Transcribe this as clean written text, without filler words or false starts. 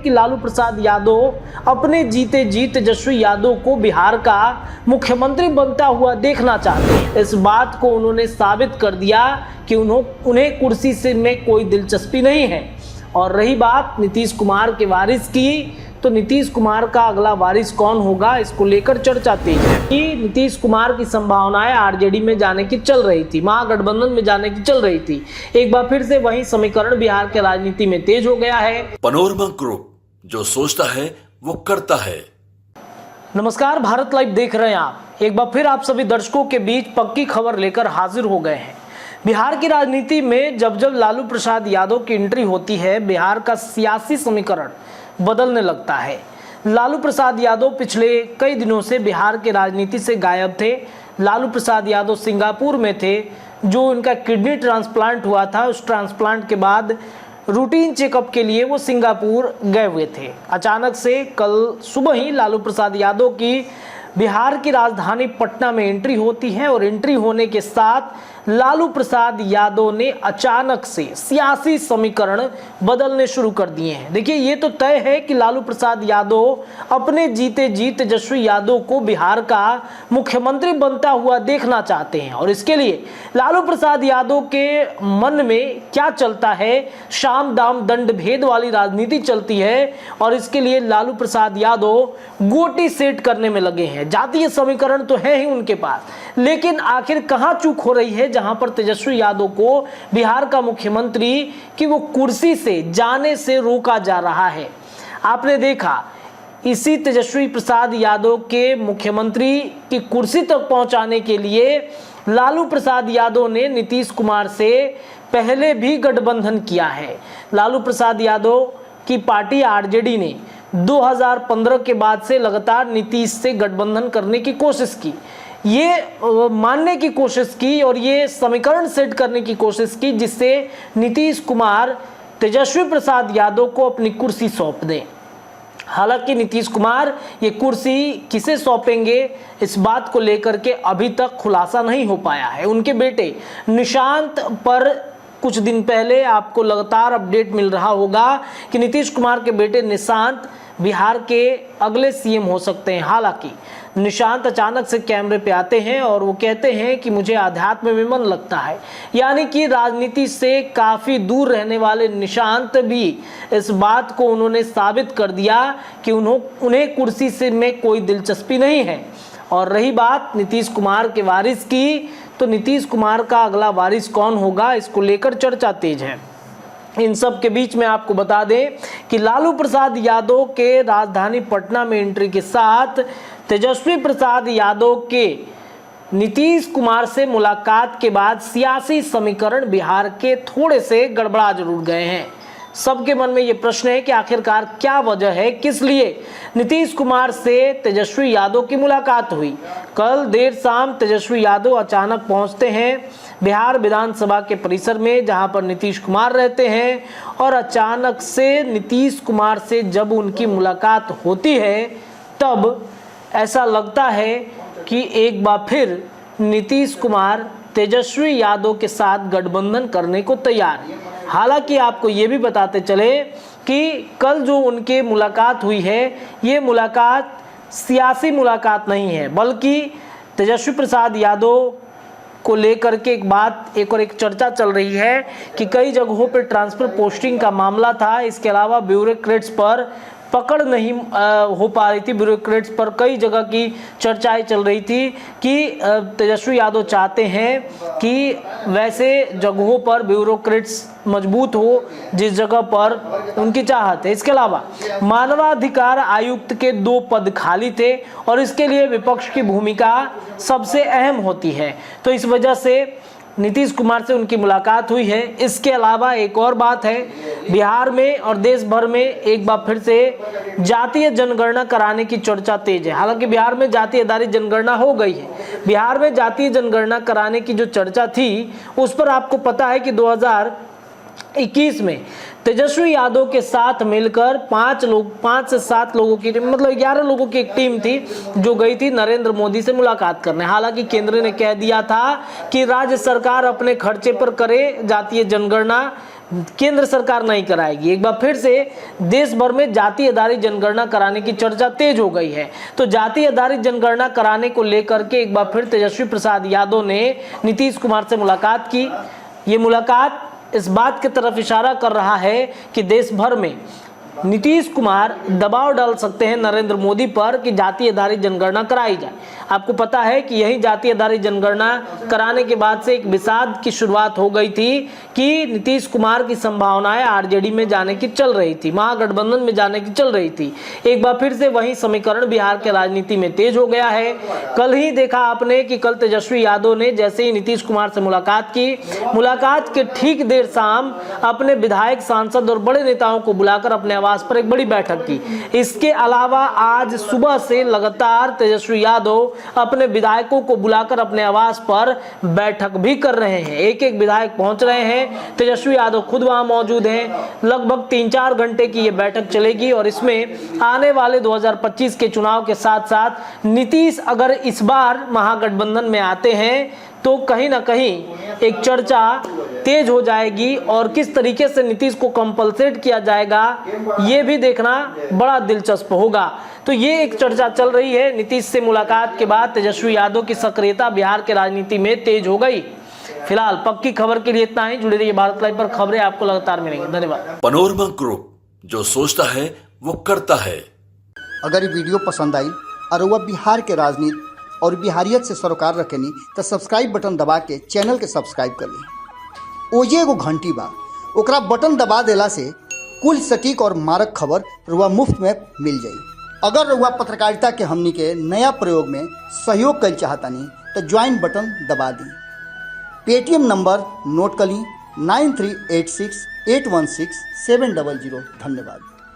कि लालू प्रसाद यादव अपने जीते जी तेजस्वी यादव को बिहार का मुख्यमंत्री बनता हुआ देखना चाहते हैं। इस बात को उन्होंने साबित कर दिया कि उन्हें कुर्सी से में कोई दिलचस्पी नहीं है। और रही बात नीतीश कुमार के वारिस की, तो नीतीश कुमार का अगला वारिस कौन होगा, इसको लेकर चर्चा तेज है कि नीतीश कुमार की संभावनाएं आरजेडी में जाने की चल रही थी, महागठबंधन में जाने की चल रही थी। एक बार फिर से वही समीकरण बिहार के राजनीति में तेज हो गया है। पनोरमा ग्रुप, जो सोचता है वो करता है। नमस्कार, भारत लाइव देख रहे हैं आप। एक बार फिर आप सभी दर्शकों के बीच पक्की खबर लेकर हाजिर हो गए हैं। बिहार की राजनीति में जब जब लालू प्रसाद यादव की एंट्री होती है, बिहार का सियासी समीकरण बदलने लगता है। लालू प्रसाद यादव पिछले कई दिनों से बिहार के राजनीति से गायब थे। लालू प्रसाद यादव सिंगापुर में थे, जो उनका किडनी ट्रांसप्लांट हुआ था, उस ट्रांसप्लांट के बाद रूटीन चेकअप के लिए वो सिंगापुर गए हुए थे। अचानक से कल सुबह ही लालू प्रसाद यादव की बिहार की राजधानी पटना में एंट्री होती है और एंट्री होने के साथ लालू प्रसाद यादव ने अचानक से सियासी समीकरण बदलने शुरू कर दिए हैं। देखिए, ये तो तय है कि लालू प्रसाद यादव अपने जीते जी तेजस्वी यादव को बिहार का मुख्यमंत्री बनता हुआ देखना चाहते हैं। और इसके लिए लालू प्रसाद यादव के मन में क्या चलता है, शाम दाम दंड भेद वाली राजनीति चलती है। और इसके लिए लालू प्रसाद यादव गोटी सेट करने में लगे हैं। जातीय समीकरण तो है ही उनके पास, लेकिन आखिर कहां चूक हो रही है जहां पर तेजस्वी यादव को बिहार का मुख्यमंत्री की वो कुर्सी से जाने से रोका जा रहा है। आपने देखा, इसी तेजस्वी प्रसाद यादव के मुख्यमंत्री की कुर्सी तक पहुंचाने के लिए लालू प्रसाद यादव ने नीतीश कुमार से पहले भी गठबंधन किया है। लालू प्रसाद यादव की पार्टी आरजेडी ने 2015 के बाद से लगातार नीतीश से गठबंधन करने की कोशिश की, ये मानने की कोशिश की और ये समीकरण सेट करने की कोशिश की जिससे नीतीश कुमार तेजस्वी प्रसाद यादव को अपनी कुर्सी सौंप दें। हालांकि नीतीश कुमार ये कुर्सी किसे सौंपेंगे, इस बात को लेकर के अभी तक खुलासा नहीं हो पाया है। उनके बेटे निशांत पर कुछ दिन पहले आपको लगातार अपडेट मिल रहा होगा कि नीतीश कुमार के बेटे निशांत बिहार के अगले सीएम हो सकते हैं। हालांकि निशांत अचानक से कैमरे पे आते हैं और वो कहते हैं कि मुझे आध्यात्म में मन लगता है। यानी कि राजनीति से काफ़ी दूर रहने वाले निशांत भी इस बात को उन्होंने साबित कर दिया कि उन्हें कुर्सी से में कोई दिलचस्पी नहीं है। और रही बात नीतीश कुमार के वारिस की, तो नीतीश कुमार का अगला वारिस कौन होगा, इसको लेकर चर्चा तेज है। इन सब के बीच में आपको बता दें कि लालू प्रसाद यादव के राजधानी पटना में एंट्री के साथ तेजस्वी प्रसाद यादव के नीतीश कुमार से मुलाकात के बाद सियासी समीकरण बिहार के थोड़े से गड़बड़ा जरूर गए हैं। सबके मन में ये प्रश्न है कि आखिरकार क्या वजह है, किस लिए नीतीश कुमार से तेजस्वी यादव की मुलाकात हुई। कल देर शाम तेजस्वी यादव अचानक पहुंचते हैं बिहार विधानसभा के परिसर में, जहां पर नीतीश कुमार रहते हैं। और अचानक से नीतीश कुमार से जब उनकी मुलाकात होती है, तब ऐसा लगता है कि एक बार फिर नीतीश कुमार तेजस्वी यादव के साथ गठबंधन करने को तैयार है। हालांकि आपको ये भी बताते चले कि कल जो उनके मुलाकात हुई है, ये मुलाकात सियासी मुलाकात नहीं है, बल्कि तेजस्वी प्रसाद यादव को लेकर के एक चर्चा चल रही है कि कई जगहों पर ट्रांसफर पोस्टिंग का मामला था। इसके अलावा ब्यूरोक्रेट्स पर पकड़ नहीं हो पा रही थी। ब्यूरोक्रेट्स पर कई जगह की चर्चाएं चल रही थी कि तेजस्वी यादव चाहते हैं कि वैसे जगहों पर ब्यूरोक्रेट्स मजबूत हो जिस जगह पर उनकी चाहत है। इसके अलावा मानवाधिकार आयुक्त के 2 पद खाली थे और इसके लिए विपक्ष की भूमिका सबसे अहम होती है। तो इस वजह से नीतीश कुमार से उनकी मुलाकात हुई है। इसके अलावा एक और बात है, बिहार में और देश भर में एक बार फिर से जातीय जनगणना कराने की चर्चा तेज है। हालांकि बिहार में जातीय आधारित जनगणना हो गई है। बिहार में जातीय जनगणना कराने की जो चर्चा थी, उस पर आपको पता है कि 2021 में तेजस्वी यादव के साथ मिलकर 5 से 7 लोगों की टीम, मतलब 11 लोगों की एक टीम थी जो गई थी नरेंद्र मोदी से मुलाकात करने। हालांकि केंद्र ने कह दिया था कि राज्य सरकार अपने खर्चे पर करे जातीय जनगणना, केंद्र सरकार नहीं कराएगी। एक बार फिर से देश भर में जाति आधारित जनगणना कराने की चर्चा तेज हो गई है। तो जाति आधारित जनगणना कराने को लेकर के एक बार फिर तेजस्वी प्रसाद यादव ने नीतीश कुमार से मुलाकात की। ये मुलाकात इस बात की तरफ इशारा कर रहा है कि देश भर में नीतीश कुमार दबाव डाल सकते हैं नरेंद्र मोदी पर कि जाति आधारित जनगणना कराई जाए। आपको पता है कि यही जाति आधारित जनगणना कराने के बाद से एक विषाद की शुरुआत हो गई थी कि नीतीश कुमार की संभावनाएं आरजेडी में जाने की चल रही थी, महागठबंधन में जाने की चल रही थी। एक बार फिर से वही समीकरण बिहार के राजनीति में तेज हो गया है। कल ही देखा आपने कि कल तेजस्वी यादव ने जैसे ही नीतीश कुमार से मुलाकात की, मुलाकात के ठीक देर शाम अपने विधायक, सांसद और बड़े नेताओं को बुलाकर अपने आवास पर एक बड़ी बैठक की। इसके अलावा आज सुबह से लगातार तेजस्वी यादव अपने विधायकों को बुलाकर अपने आवास पर बैठक भी कर रहे हैं। एक एक विधायक पहुंच रहे हैं, तेजस्वी यादव खुद वहां मौजूद हैं। लगभग 3-4 घंटे की ये बैठक चलेगी और इसमें आने वाले 2025 के चुनाव के साथ साथ नीतीश अगर इस बार महागठबंधन में आते हैं तो कहीं ना कहीं एक चर्चा तेज हो जाएगी और किस तरीके से नीतीश को कंपलसेट किया जाएगा ये भी देखना बड़ा दिलचस्प होगा। तो ये एक चर्चा चल रही है। नीतीश से मुलाकात के बाद तेजस्वी यादव की सक्रियता बिहार के राजनीति में तेज हो गई। फिलहाल पक्की खबर के लिए इतना ही। जुड़े रहिए भारत लाइव पर, खबरें आपको लगातार मिलेंगी। धन्यवाद। पनोरमा ग्रुप, जो सोचता है वो करता है। अगर ये वीडियो पसंद आई और वह बिहार के राजनीति और बिहारियत से सरोकार रखेनी तो सब्सक्राइब बटन दबा के चैनल के सब्सक्राइब कर ली। ओजे एगो घंटी बा, ओकरा बटन दबा देला से कुल सटीक और मारक खबर रुआ मुफ्त में मिल जाई। अगर रुआ पत्रकारिता के हमनी के नया प्रयोग में सहयोग कर चाहतानी तो ज्वाइन बटन दबा दी। पेटीएम नंबर नोट कर ली 9386816700। धन्यवाद।